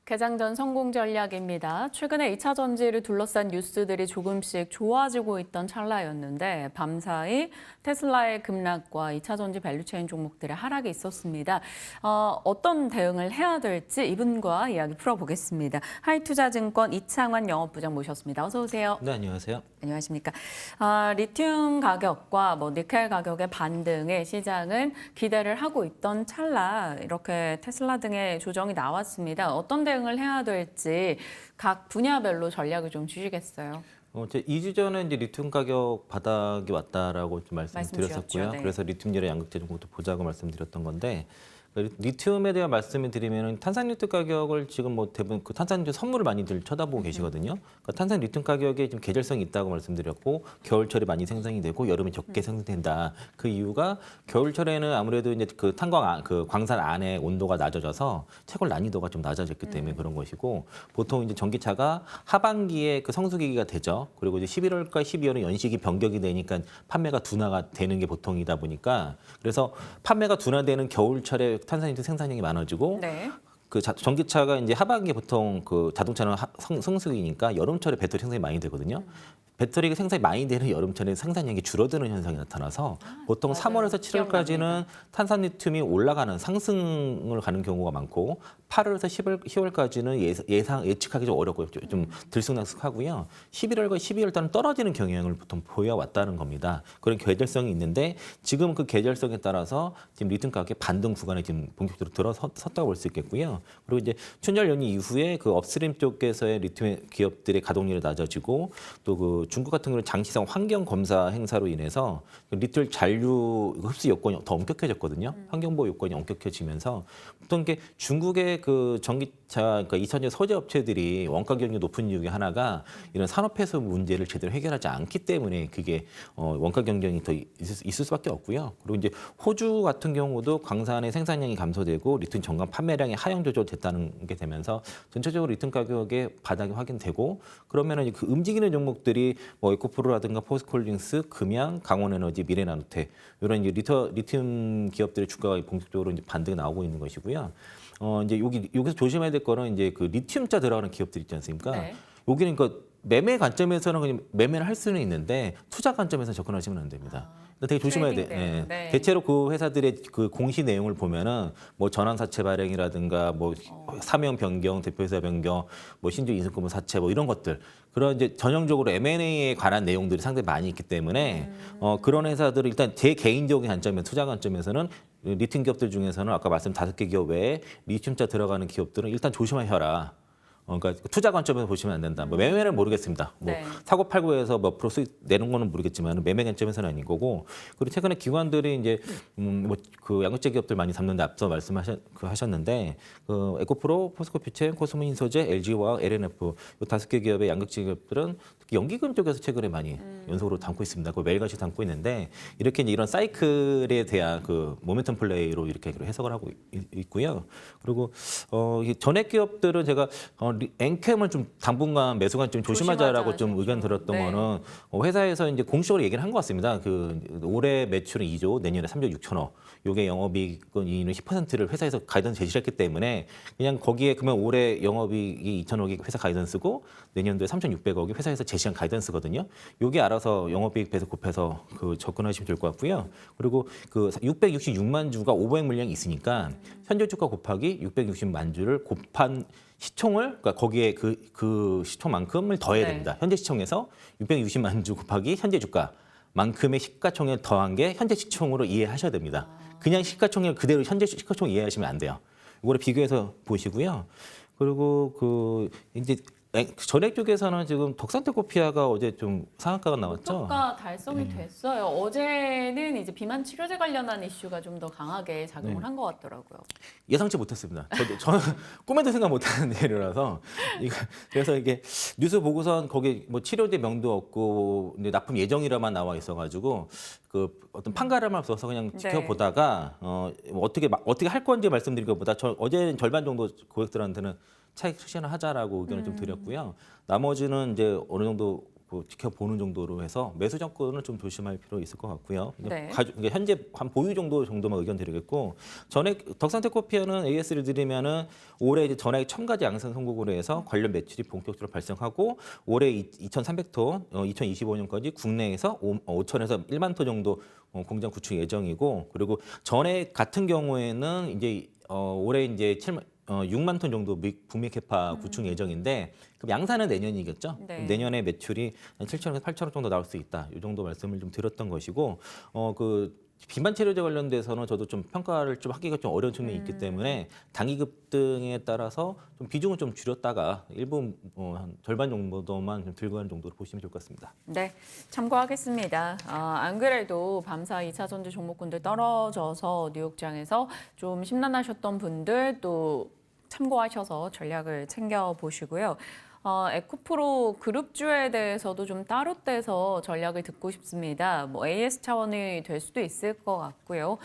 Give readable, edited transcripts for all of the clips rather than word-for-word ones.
개장 전 성공 전략입니다. 최근에 2차 전지를 둘러싼 뉴스들이 조금씩 좋아지고 있던 찰나였는데 밤사이 테슬라의 급락과 2차 전지 밸류체인 종목들의 하락이 있었습니다. 어떤 대응을 해야 될지 이분과 이야기 풀어보겠습니다. 하이투자증권 이창환 영업부장 모셨습니다. 어서 오세요. 네, 안녕하세요. 안녕하십니까. 리튬 가격과 니켈 가격의 반등에 시장은 기대를 하고 있던 찰나 이렇게 테슬라 등의 조정이 나왔습니다. 어떤 대응을 해야 될지 각 분야별로 전략을 좀 주시겠어요? 2주 전에 이제 리튬 가격 바닥이 왔다라고 좀 말씀드렸었고요. 네. 그래서 리튬열의 양극재 종목도 보자고 말씀드렸던 건데 리튬에 대한 말씀을 드리면 탄산리튬 가격을 지금 뭐 대부분 그 탄산리튬 선물을 많이들 쳐다보고 계시거든요. 그러니까 탄산 리튬 가격에 좀 계절성이 있다고 말씀드렸고 겨울철에 많이 생산이 되고 여름에 적게 생산된다. 그 이유가 겨울철에는 아무래도 이제 그 그 광산 안에 온도가 낮아져서 채굴 난이도가 좀 낮아졌기 때문에 그런 것이고 보통 이제 전기차가 하반기에 그 성수기가 되죠. 그리고 이제 11월과 12월은 연식이 변경이 되니까 판매가 둔화가 되는 게 보통이다 보니까 그래서 판매가 둔화되는 겨울철에 탄산리튬 생산량이 많아지고 네. 그 전기차가 이제 하반기에 보통 그 자동차는 성수기니까 여름철에 배터리 생산이 많이 되거든요. 배터리가 생산이 많이 되는 여름철에 생산량이 줄어드는 현상이 나타나서 보통 맞아요. 3월에서 7월까지는 탄산리튬이 올라가는 상승을 가는 경우가 많고 8월에서 10월까지는 예측하기 좀 어렵고 좀 들쑥날쑥하고요. 11월과 12월 달은 떨어지는 경향을 보통 보여왔다는 겁니다. 그런 계절성이 있는데 지금 그 계절성에 따라서 지금 리튬 가격의 반등 구간에 지금 본격적으로 들어섰다고 볼 수 있겠고요. 그리고 이제 춘절 연휴 이후에 그 업스트림 쪽에서의 리튬 기업들의 가동률이 낮아지고 또 그 중국 같은 경우는 장시성 환경 검사 행사로 인해서 리튬 잔류 흡수 요건이 더 엄격해졌거든요. 환경보호 요건이 엄격해지면서 보통 이게 중국의 그 전기차, 그러니까 2차전지 소재 업체들이 원가 경쟁이 높은 이유 중에 하나가 이런 산업 폐수 문제를 제대로 해결하지 않기 때문에 그게 원가 경쟁이 더 있을 수밖에 없고요. 그리고 이제 호주 같은 경우도 광산의 생산량이 감소되고 리튬 전광 판매량이 하향 조절됐다는 게 되면서 전체적으로 리튬 가격의 바닥이 확인되고 그러면은 그 움직이는 종목들이 뭐 에코프로라든가 포스코홀딩스, 금양, 강원에너지, 미래나노텍 이런 이제 리튬 기업들의 주가가 본격적으로 이제 반등이 나오고 있는 것이고요. 이제 여기서 조심해야 될 거는 이제 그 리튬자 들어가는 기업들 있지 않습니까? 네. 여기는 그 매매 관점에서는 그냥 매매를 할 수는 있는데 투자 관점에서 접근하시면 안 됩니다. 되게 조심해야 돼. 트레이딩 예. 네. 대체로 그 회사들의 그 공시 내용을 보면은 뭐 전환사채 발행이라든가 뭐 사명 변경, 대표이사 변경, 뭐 신주 인수권분 사채 뭐 이런 것들 그런 이제 전형적으로 M&A에 관한 내용들이 상당히 많이 있기 때문에 그런 회사들을 일단 제 개인적인 관점에 투자 관점에서는 리튬 기업들 중에서는 아까 말씀 5개 기업 외에 리튬자 들어가는 기업들은 일단 조심하셔라. 그러니까 투자 관점에서 보시면 안 된다. 뭐 매매는 모르겠습니다. 뭐 네. 사고 팔고해서 몇 프로 수익 내는 거는 모르겠지만 매매 관점에서는 아닌 거고. 그리고 최근에 기관들이 이제 뭐 그 양극재 기업들 많이 잡는데 앞서 하셨는데 그 에코프로, 포스코퓨체, 코스모인소재, LG화학, LNF 이 5개 기업의 양극재 기업들은 특히 연기금 쪽에서 최근에 많이 연속으로 담고 있습니다. 그 매일같이 담고 있는데 이렇게 이제 이런 사이클에 대한 그 모멘텀 플레이로 이렇게 해석을 하고 있고요. 그리고 이 전액 기업들은 제가 엔캠을 좀 당분간 매수관 좀 조심하자라고 좀 의견 들었던 네. 거는 회사에서 이제 공식적으로 얘기를 한 것 같습니다. 그 올해 매출은 2조, 내년에 3조 6천억. 요게 영업이익은 10%를 회사에서 가이던스 제시했기 때문에 그냥 거기에 그러면 올해 영업이익이 2천억이 회사 가이던스고 내년도에 3,600억이 회사에서 제시한 가이던스거든요. 요게 알아서 영업이익 배서 곱해서 그 접근하시면 될 것 같고요. 그리고 그 666만 주가 500물량이 있으니까 현재 주가 곱하기 660만 주를 곱한 시총을 그러니까 거기에 그 시총만큼을 더해야 네. 됩니다. 현재 시총에서 660만 주 곱하기 현재 주가만큼의 시가총액 더한 게 현재 시총으로 이해하셔야 됩니다. 그냥 시가총액 그대로 현재 시가총액 이해하시면 안 돼요. 이거를 비교해서 보시고요. 그리고 그 이제 전액 쪽에서는 지금 덕산테코피아가 어제 좀 상한가가 나왔죠. 목표가 달성이 됐어요. 어제는 이제 비만 치료제 관련한 이슈가 좀 더 강하게 작용을 한 것 같더라고요. 예상치 못했습니다. 저는 꿈에도 생각 못하는 일이라서 그래서 이게 뉴스 보고선 거기 뭐 치료제 명도 없고 근데 납품 예정이라만 나와 있어가지고 그 어떤 판가름을 없어서 그냥 지켜보다가 어떻게 할 건지 말씀드린 것보다 어제는 절반 정도 고객들한테는 차익 실현을 하자라고 의견을 좀 드렸고요. 나머지는 이제 어느 정도 지켜보는 정도로 해서 매수 접근을 좀 조심할 필요 있을 것 같고요. 네. 이게 현재 한 보유 정도만 의견 드리겠고, 전액 덕산테크코피아는 AS를 드리면은 올해 이제 전액 첨가지 양산 선고로 해서 관련 매출이 본격적으로 발생하고 올해 2,300톤, 2025년까지 국내에서 5천에서 1만 톤 정도 공장 구축 예정이고, 그리고 전액 같은 경우에는 이제 올해 이제 6만 톤 정도 북미 캐파 구축 예정인데, 그럼 양산은 내년이겠죠? 네. 그럼 내년에 매출이 한 7천에서 8천억 정도 나올 수 있다. 이 정도 말씀을 좀 드렸던 것이고, 그 비만 치료제 관련돼서는 저도 좀 평가를 좀 하기가 좀 어려운 측면이 있기 때문에 단기 급등에 따라서 좀 비중을 좀 줄였다가 일부 한 절반 정도만 좀 들고 가는 정도로 보시면 좋을 것 같습니다. 네, 참고하겠습니다. 안 그래도 밤사 2차 전지 종목군들 떨어져서 뉴욕장에서 좀 심란하셨던 분들 또 참고하셔서 전략을 챙겨보시고요. 에코프로 그룹주에 대해서도 좀 따로 떼서 전략을 듣고 싶습니다. 뭐 AS 차원이 될 수도 있을 것 같고요.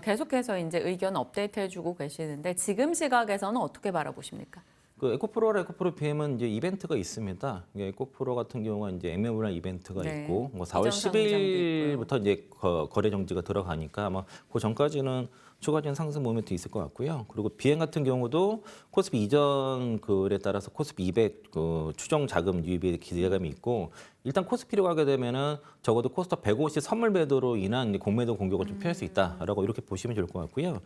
계속해서 이제 의견 업데이트해주고 계시는데 지금 시각에서는 어떻게 바라보십니까? 그 에코프로와 에코프로 BM은 이제 이벤트가 있습니다. 이게 에코프로 같은 경우가 이제 MM이라는 이벤트가 네. 있고, 뭐 4월 이전 상장도 10일부터 이제 거래 정지가 들어가니까 아마 그 전까지는 추가적인 상승 모멘트 있을 것 같고요. 그리고 BM 같은 경우도 코스피 이전 글에 따라서 코스피 200 추정 자금 유입에 기대감이 있고, 일단 코스피로 가게 되면은 적어도 코스닥 150 선물 매도로 인한 공매도 공격을 좀 피할 수 있다라고 이렇게 보시면 좋을 것 같고요.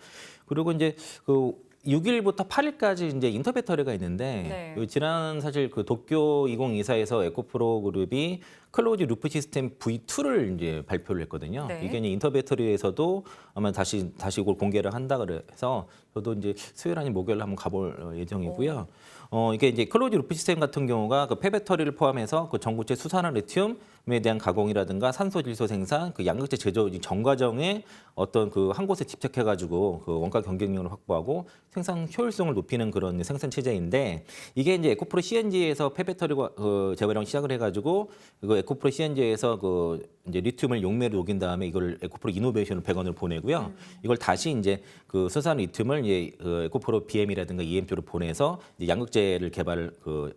그리고 이제 그 6일부터 8일까지 이제 인터배터리가 있는데, 네. 지난 사실 그 도쿄 2024에서 에코프로 그룹이 클로즈 루프 시스템 V2를 이제 발표를 했거든요. 네. 이게 이제 인터배터리에서도 아마 다시 이걸 공개를 한다 그래서 저도 이제 수요일 아닌 목요일 한번 가볼 예정이고요. 이게 이제 클로즈 루프 시스템 같은 경우가 그 폐배터리를 포함해서 그 전고체 수산화 리튬에 대한 가공이라든가 산소 질소 생산, 그 양극재 제조 전 과정에 어떤 그 한 곳에 집착해가지고 그 원가 경쟁력을 확보하고 생산 효율성을 높이는 그런 생산 체제인데, 이게 이제 에코프로 CNG에서 폐배터리 재활용 시작을 해가지고 그 에코프로 CNG에서 그 이제 리튬을 용매로 녹인 다음에 이걸 에코프로 이노베이션을 100원을 보내고요. 이걸 다시 이제 그 수산 리튬을 그 에코프로 BM이라든가 EM 쪽으로 보내서 이제 양극재를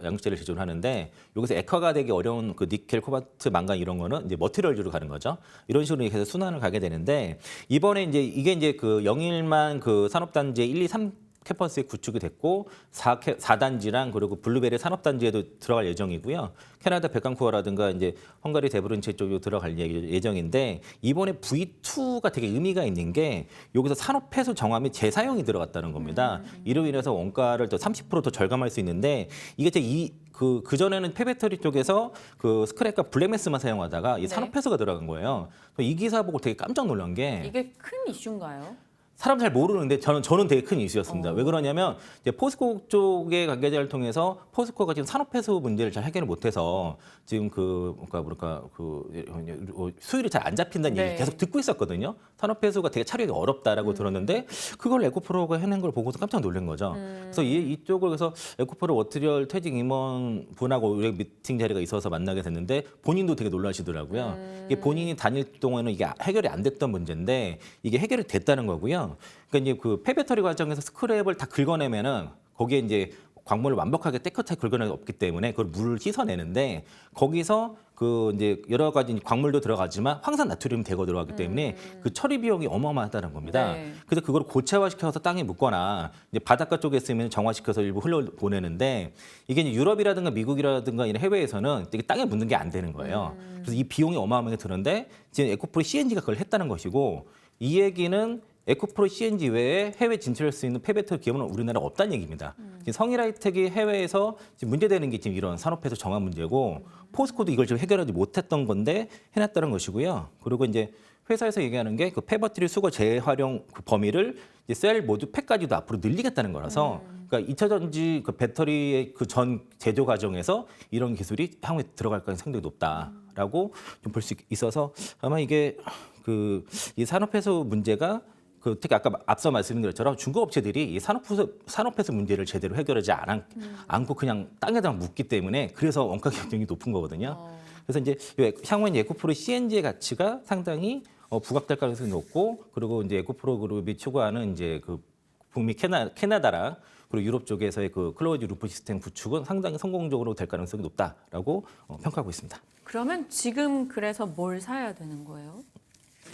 양극재를 제조를 하는데, 여기서 액화가 되기 어려운 그 니켈, 코발트, 망간 이런 거는 이제 머티리얼주로 가는 거죠. 이런 식으로 해서 순환을 가게 되는데, 이번에 이제 이게 이제 그 영일만 그 산업단지 1, 2, 3 캠퍼스에 구축이 됐고 4단지랑 그리고 블루베리 산업단지에도 들어갈 예정이고요. 캐나다 백강쿠어라든가 이제 헝가리 데브른체 쪽으로 들어갈 예정인데, 이번에 V2가 되게 의미가 있는 게 여기서 산업폐수 정화 및 재사용이 들어갔다는 겁니다. 이로 인해서 원가를 또 30% 더 절감할 수 있는데, 이게 그 전에는 폐배터리 쪽에서 그 스크랩과 블랙매스만 사용하다가 이 네. 산업폐수가 들어간 거예요. 이 기사 보고 되게 깜짝 놀란 게, 이게 큰 이슈인가요? 사람 잘 모르는데 저는 되게 큰 이슈였습니다. 왜 그러냐면 이제 포스코 쪽의 관계자를 통해서 포스코가 지금 산업폐수 문제를 잘 해결을 못해서 지금 수율이 잘 안 잡힌다는 네. 얘기 계속 듣고 있었거든요. 산업폐수가 되게 차리기 어렵다라고 들었는데, 그걸 에코프로가 해낸 걸 보고서 깜짝 놀란 거죠. 그래서 이쪽을 그래서 에코프로 워트리얼 퇴직 임원 분하고 우리 미팅 자리가 있어서 만나게 됐는데, 본인도 되게 놀라시더라고요. 이게 본인이 다닐 동안은 이게 해결이 안 됐던 문제인데 이게 해결이 됐다는 거고요. 그러니까 이제 그 폐배터리 과정에서 스크랩을 다 긁어내면은 거기에 이제 광물을 완벽하게 깨끗하게 긁어낼 수 없기 때문에 그걸 물을 씻어내는데, 거기서 그 이제 여러 가지 광물도 들어가지만 황산 나트륨이 대거 들어가기 때문에 그 처리 비용이 어마어마하다는 겁니다. 네. 그래서 그걸 고체화시켜서 땅에 묻거나 이제 바닷가 쪽에 있으면 정화시켜서 일부 흘러 보내는데, 이게 이제 유럽이라든가 미국이라든가 이런 해외에서는 이게 땅에 묻는 게 안 되는 거예요. 그래서 이 비용이 어마어마하게 드는데 지금 에코프로 CNG가 그걸 했다는 것이고, 이 얘기는 에코프로 CNG 외에 해외 진출할 수 있는 폐배터리 기업은 우리나라에 없다는 얘기입니다. 지금 성일하이텍이 해외에서 지금 문제되는 게 지금 이런 산업폐수 정화 문제고, 포스코도 이걸 지금 해결하지 못했던 건데 해놨다는 것이고요. 그리고 이제 회사에서 얘기하는 게 그 폐배터리 수거 재활용 그 범위를 이제 셀 모듈 팩까지도 앞으로 늘리겠다는 거라서, 그러니까 2차 전지 그 배터리의 그 전 제조 과정에서 이런 기술이 향후에 들어갈 가능성이 상당히 높다라고 좀 볼 수 있어서, 아마 이게 그 이 산업폐수 문제가 특히 아까 앞서 말씀드린 것처럼 중국 업체들이 이 산업폐수 문제를 제대로 해결하지 않고 그냥 땅에다 묻기 때문에 그래서 원가 경쟁이 높은 거거든요. 그래서 이제 향후에 에코프로 CNG의 가치가 상당히 부각될 가능성이 높고, 그리고 이제 에코프로 그룹이 추구하는 이제 그 북미 캐나다랑 그리고 유럽 쪽에서의 그 클로즈 루프 시스템 구축은 상당히 성공적으로 될 가능성이 높다라고 평가하고 있습니다. 그러면 지금 그래서 뭘 사야 되는 거예요?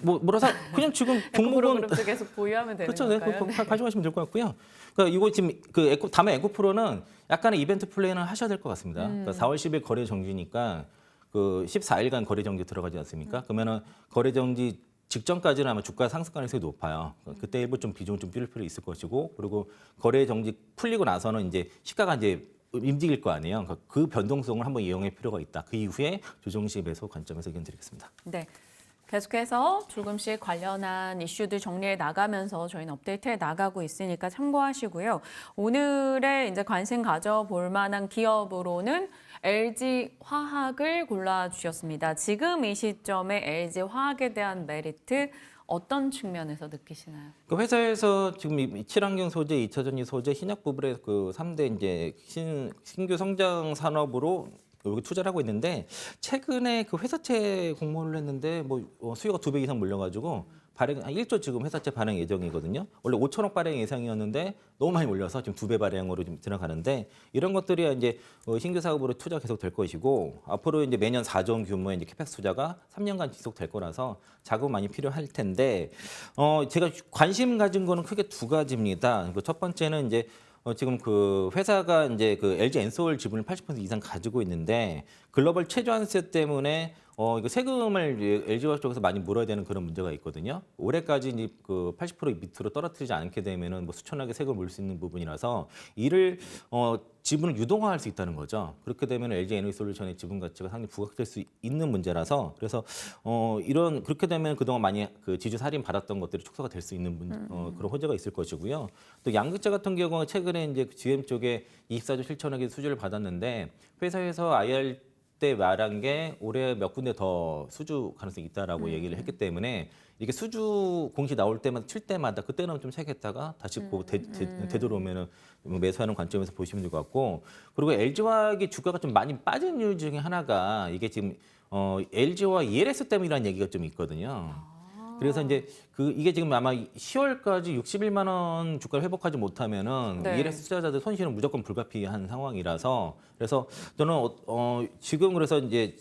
뭐라서 그냥 지금 종목은 에코프로 계속 보유하면 되는 그렇죠. 네, 건가요? 그거 가져가시면 될 것 같고요. 그러니까 이거 지금 그 다음에 에코프로는 약간의 이벤트 플레이는 하셔야 될 것 같습니다. 그러니까 4월 10일 거래 정지니까 그 14일간 거래 정지 들어가지 않습니까? 그러면은 거래 정지 직전까지는 아마 주가 상승 가능성이 높아요. 그때 일부 좀 비중 좀 줄일 필요 있을 것이고, 그리고 거래 정지 풀리고 나서는 이제 시가가 이제 움직일 거 아니에요. 그러니까 그 변동성을 한번 이용할 필요가 있다. 그 이후에 조정 시 매수 관점에서 의견 드리겠습니다. 네. 계속해서 조금씩 관련한 이슈들 정리해 나가면서 저희는 업데이트해 나가고 있으니까 참고하시고요. 오늘의 이제 관심 가져볼 만한 기업으로는 LG 화학을 골라주셨습니다. 지금 이 시점에 LG 화학에 대한 메리트 어떤 측면에서 느끼시나요? 그 회사에서 지금 이 친환경 소재, 2차전지 소재, 신약 부분의 그 3대 이제 신규 성장 산업으로 여기 투자를 하고 있는데 최근에 그 회사채 공모를 했는데 뭐 수요가 2배 이상 몰려가지고 발행 한 1조 지금 회사채 발행 예정이거든요. 원래 5천억 발행 예상이었는데 너무 많이 몰려서 지금 2배 발행으로 좀 들어가는데 이런 것들이 이제 신규 사업으로 투자 계속 될 것이고 앞으로 이제 매년 4조 원 규모의 이제 캐펙스 투자가 3년간 지속될 거라서 자금 많이 필요할 텐데 제가 관심 가진 거는 크게 두 가지입니다. 그 첫 번째는 이제 지금 그 회사가 이제 그 LG 엔솔 지분을 80% 이상 가지고 있는데 글로벌 최저한세 때문에 이거 세금을 LG화학 쪽에서 많이 물어야 되는 그런 문제가 있거든요. 올해까지 이제 그 80% 밑으로 떨어뜨리지 않게 되면은 뭐 수천억의 세금을 물을 수 있는 부분이라서 이를 지분을 유동화할 수 있다는 거죠. 그렇게 되면 LG 에너지솔루션의 지분 가치가 상당히 부각될 수 있는 문제라서 그래서 이런 그렇게 되면 그동안 많이 그 지주 살인 받았던 것들이 축소가 될 수 있는 그런 호재가 있을 것이고요. 또 양극재 같은 경우는 최근에 이제 GM 쪽에 24조 7천억의 수주를 받았는데 회사에서 IR 때 말한 게 올해 몇 군데 더 수주 가능성이 있다라고 얘기를 했기 때문에 이게 수주 공시 나올 때마다 칠 때마다 그때는 좀 세겠다가 다시 되돌아오면은 매수하는 관점에서 보시면 될 것 같고 그리고 LG화학의 주가가 좀 많이 빠진 이유 중에 하나가 이게 지금 LG와 ELS 때문이라는 얘기가 좀 있거든요. 그래서 이제 이게 지금 아마 10월까지 61만 원 주가를 회복하지 못하면은 네. ELS 투자자들 손실은 무조건 불가피한 상황이라서 그래서 저는 지금 그래서 이제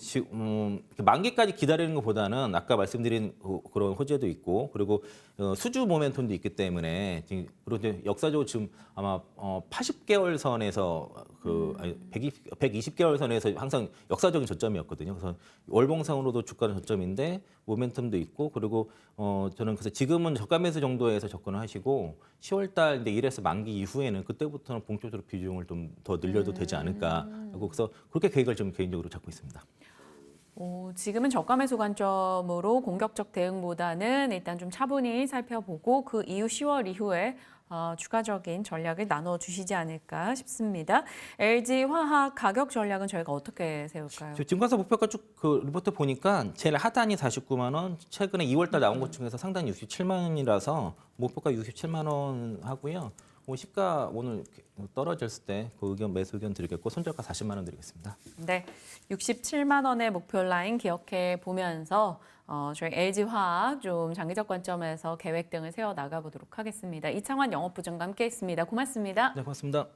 만기까지 기다리는 것보다는 아까 말씀드린 그런 호재도 있고 그리고 수주 모멘텀도 있기 때문에 지금 그리고 이제 역사적으로 지금 아마 80개월 선에서 120개월 선에서 항상 역사적인 저점이었거든요. 그래서 월봉상으로도 주가는 저점인데 모멘텀도 있고 그리고 저는 그래서 지금은 저가 매수 정도에서 접근을 하시고 10월달 이제 1에서 만기 이후에는 그때부터는 본격적으로 비중을 좀 더 늘려도 되지 않을까. 그래서 그렇게 계획을 좀 개인적으로 잡고 있습니다. 지금은 저가 매수 관점으로 공격적 대응보다는 일단 좀 차분히 살펴보고 그 이후 10월 이후에 추가적인 전략을 나눠주시지 않을까 싶습니다. LG 화학 가격 전략은 저희가 어떻게 세울까요? 증권사 목표가 쭉 그 리포트 보니까 제일 하단이 49만 원, 최근에 2월달 나온 것 중에서 상단이 67만 원이라서 목표가 67만 원 하고요. 시가 오늘 떨어졌을 때 그 매수 의견 드리겠고 손절가 40만 원 드리겠습니다. 네, 67만 원의 목표 라인 기억해 보면서 저희 LG 화학 좀 장기적 관점에서 계획 등을 세워 나가 보도록 하겠습니다. 이창환 영업부장과 함께했습니다. 고맙습니다. 네, 고맙습니다.